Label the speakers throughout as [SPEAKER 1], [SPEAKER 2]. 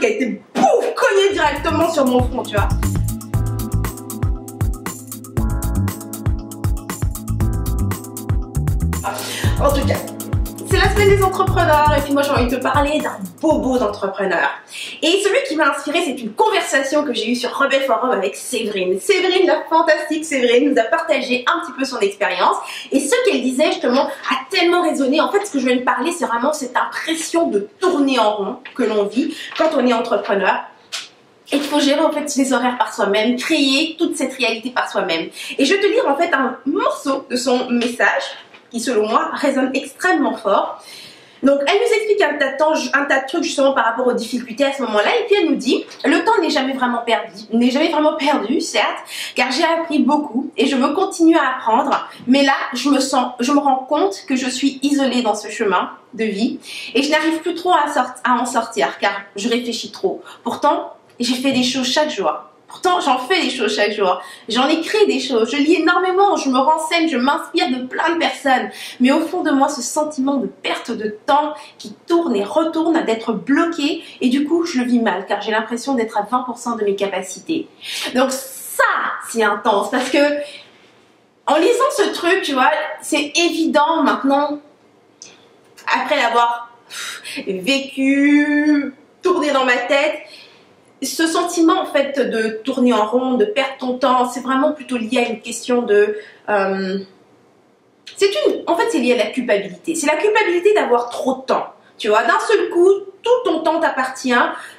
[SPEAKER 1] qui a été pouf, cogné directement sur mon front, tu vois. En tout cas, c'est la semaine des entrepreneurs et puis moi j'ai envie de te parler d'un bobo d'entrepreneur. Et celui qui m'a inspiré, c'est une conversation que j'ai eue sur Rebelle Forum avec Séverine. Séverine, la fantastique Séverine, nous a partagé un petit peu son expérience et ce qu'elle disait justement a tellement résonné. En fait, ce que je vais te parler, c'est vraiment cette impression de tourner en rond que l'on vit quand on est entrepreneur. Et il faut gérer en fait les horaires par soi-même, créer toute cette réalité par soi-même. Et je vais te lire en fait un morceau de son message qui selon moi résonne extrêmement fort. Donc elle nous explique un tas de trucs justement par rapport aux difficultés à ce moment-là et puis elle nous dit le temps n'est jamais vraiment perdu, certes, car j'ai appris beaucoup et je veux continuer à apprendre, mais là je me rends compte que je suis isolée dans ce chemin de vie et je n'arrive plus trop à en sortir car je réfléchis trop. Pourtant j'ai fait des choses chaque jour. Pourtant, j'en fais des choses chaque jour. J'en écris des choses. Je lis énormément. Je me renseigne. Je m'inspire de plein de personnes. Mais au fond de moi, ce sentiment de perte de temps qui tourne et retourne, d'être bloqué. Et du coup, je le vis mal car j'ai l'impression d'être à 20% de mes capacités. Donc ça, c'est intense parce que en lisant ce truc, tu vois, c'est évident maintenant, après l'avoir vécu, tourné dans ma tête, ce sentiment en fait de tourner en rond, de perdre ton temps, c'est vraiment plutôt lié à une question de... en fait c'est lié à la culpabilité. C'est la culpabilité d'avoir trop de temps. Tu vois, d'un seul coup, tout ton temps t'appartient.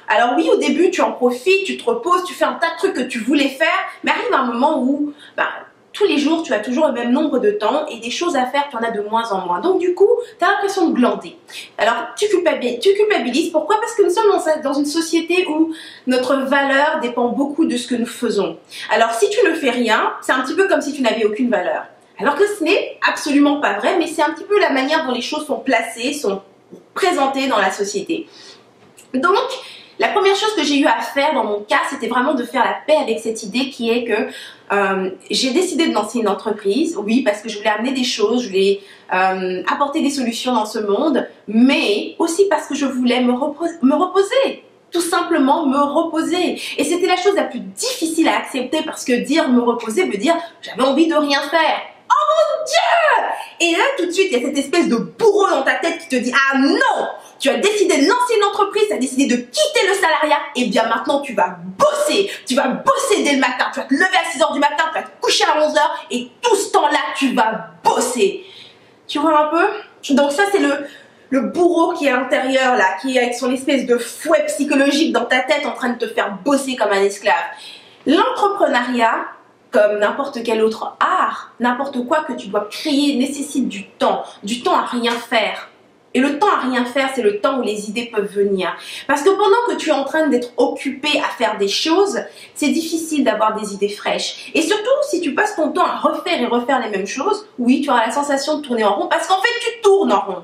[SPEAKER 1] Alors oui, au début, tu en profites, tu te reposes, tu fais un tas de trucs que tu voulais faire, mais arrive un moment où... tous les jours, tu as toujours le même nombre de temps et des choses à faire, tu en as de moins en moins. Donc du coup, tu as l'impression de glander. Alors, tu culpabilises. Pourquoi? Parce que nous sommes dans une société où notre valeur dépend beaucoup de ce que nous faisons. Alors, si tu ne fais rien, c'est un petit peu comme si tu n'avais aucune valeur. Alors que ce n'est absolument pas vrai, mais c'est un petit peu la manière dont les choses sont placées, sont présentées dans la société. Donc, la première chose que j'ai eu à faire dans mon cas, c'était vraiment de faire la paix avec cette idée qui est que j'ai décidé de lancer une entreprise, oui, parce que je voulais amener des choses, je voulais apporter des solutions dans ce monde, mais aussi parce que je voulais me reposer. Tout simplement me reposer. Et c'était la chose la plus difficile à accepter parce que dire me reposer veut dire j'avais envie de rien faire. Oh mon Dieu! Et là, tout de suite, il y a cette espèce de bourreau dans ta tête qui te dit ah non! Tu as décidé de lancer une entreprise, tu as décidé de quitter le salariat, et bien maintenant tu vas bosser. Tu vas bosser dès le matin, tu vas te lever à 6 h du matin, tu vas te coucher à 11 h et tout ce temps-là, tu vas bosser. Tu vois un peu? Donc ça c'est le bourreau qui est à l'intérieur là, qui est avec son espèce de fouet psychologique dans ta tête en train de te faire bosser comme un esclave. L'entrepreneuriat, comme n'importe quel autre art, n'importe quoi que tu dois créer nécessite du temps à rien faire. Et le temps à rien faire, c'est le temps où les idées peuvent venir. Parce que pendant que tu es en train d'être occupé à faire des choses, c'est difficile d'avoir des idées fraîches. Et surtout, si tu passes ton temps à refaire et refaire les mêmes choses, oui, tu auras la sensation de tourner en rond parce qu'en fait, tu tournes en rond.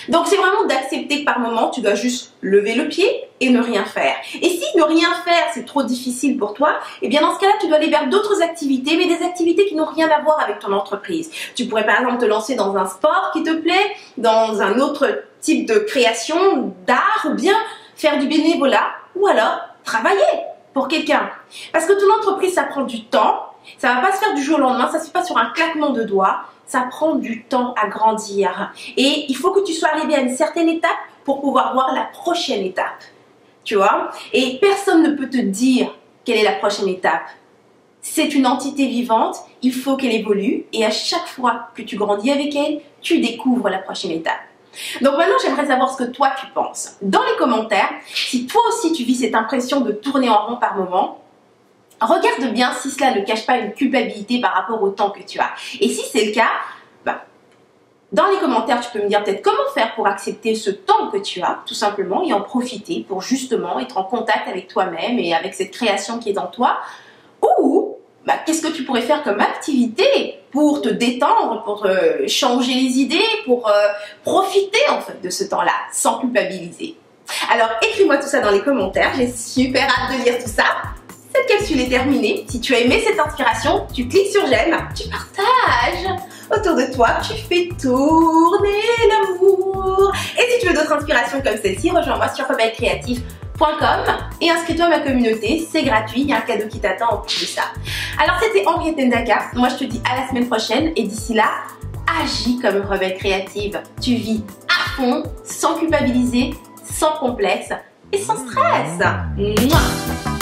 [SPEAKER 1] Donc, c'est vraiment d'accepter que par moment, tu dois juste lever le pied et ne rien faire. Et si ne rien faire, c'est trop difficile pour toi, eh bien dans ce cas-là, tu dois aller vers d'autres activités, mais des activités qui n'ont rien à voir avec ton entreprise. Tu pourrais par exemple te lancer dans un sport qui te plaît, dans un autre type de création, d'art, ou bien faire du bénévolat, ou alors travailler pour quelqu'un. Parce que ton entreprise, ça prend du temps, ça va pas se faire du jour au lendemain, ça se fait pas sur un claquement de doigts. Ça prend du temps à grandir et il faut que tu sois arrivé à une certaine étape pour pouvoir voir la prochaine étape, tu vois. Et personne ne peut te dire quelle est la prochaine étape. C'est une entité vivante, il faut qu'elle évolue et à chaque fois que tu grandis avec elle, tu découvres la prochaine étape. Donc maintenant, j'aimerais savoir ce que toi tu penses. Dans les commentaires, si toi aussi tu vis cette impression de tourner en rond par moment, regarde bien si cela ne cache pas une culpabilité par rapport au temps que tu as. Et si c'est le cas, dans les commentaires, tu peux me dire peut-être comment faire pour accepter ce temps que tu as, tout simplement, et en profiter pour justement être en contact avec toi-même et avec cette création qui est en toi. Ou, qu'est-ce que tu pourrais faire comme activité pour te détendre, pour changer les idées, pour profiter en fait de ce temps-là, sans culpabiliser. Alors, écris-moi tout ça dans les commentaires, j'ai super hâte de lire tout ça. Cette capsule est terminée. Si tu as aimé cette inspiration, tu cliques sur j'aime, tu partages autour de toi, tu fais tourner l'amour. Et si tu veux d'autres inspirations comme celle-ci, rejoins-moi sur Rebelle Créatif et inscris-toi à ma communauté, c'est gratuit, il y a un cadeau qui t'attend en plus de ça. Alors c'était Henriette Ndaka, moi je te dis à la semaine prochaine et d'ici là, agis comme une rebelle créative. Tu vis à fond, sans culpabiliser, sans complexe et sans stress. Mouah.